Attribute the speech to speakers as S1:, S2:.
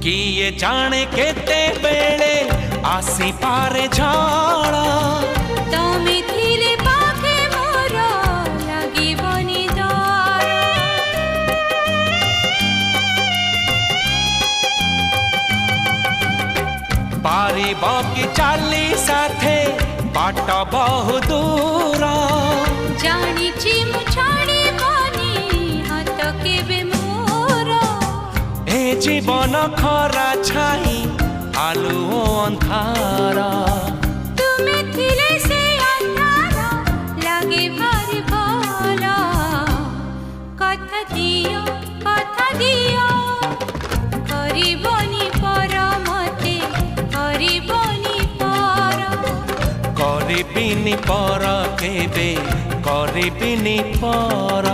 S1: किए जाने केते बेले आसी पारे झाड़ा
S2: तमे थिले पाखे मोर लागिबनी डर
S1: पारिब कि चाली साथे बाट बहु दूर
S2: जानिछि मु छाड़िबनी हाथ केबे मोर
S1: ए जीवन खरा छाई आलु अंधार
S2: तुमे थिले से अंधार लागे भारी भल कथा दियो करिबनी पर मते करिबनी पर
S1: करिबिनी पर केबे करिबिनी पर।